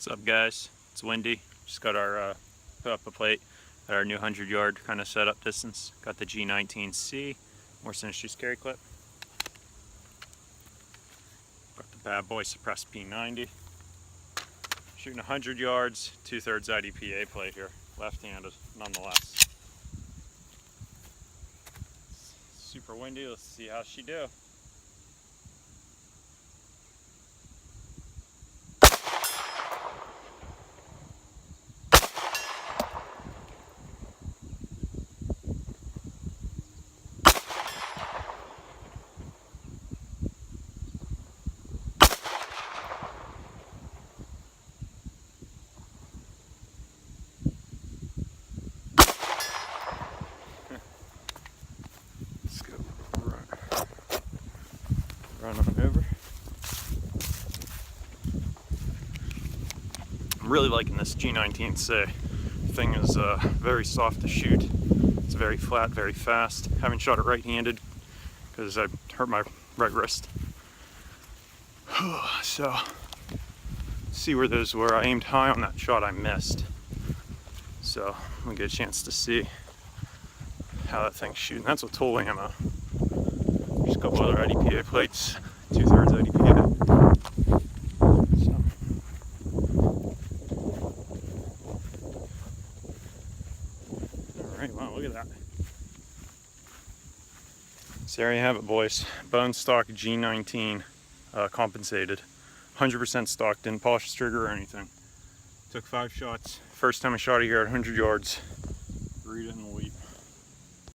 What's up, guys? It's windy. Just got our put up a plate at our new 100-yard kind of setup distance. Got the G19c, more synergy carry clip. Got the bad boy suppressed P90. Shooting 100 yards, 2/3 IDPA plate here, left-handed nonetheless. Super windy. Let's see how she do. Let's go run on over. I'm really liking this G19c. Thing is very soft to shoot. It's very flat, very fast. Haven't shot it right-handed because I hurt my right wrist. So, see where those were. I aimed high on that shot, I missed. So, I'm gonna get a chance to see how that thing's shooting. That's with tool ammo. Just a couple other IDPA plates, 2/3 IDPA. Alright, wow, look at that. So there you have it, boys. Bone stock G19 compensated. 100% stock, didn't polish the trigger or anything. Took 5 shots. First time I shot it here at 100 yards. Read it in the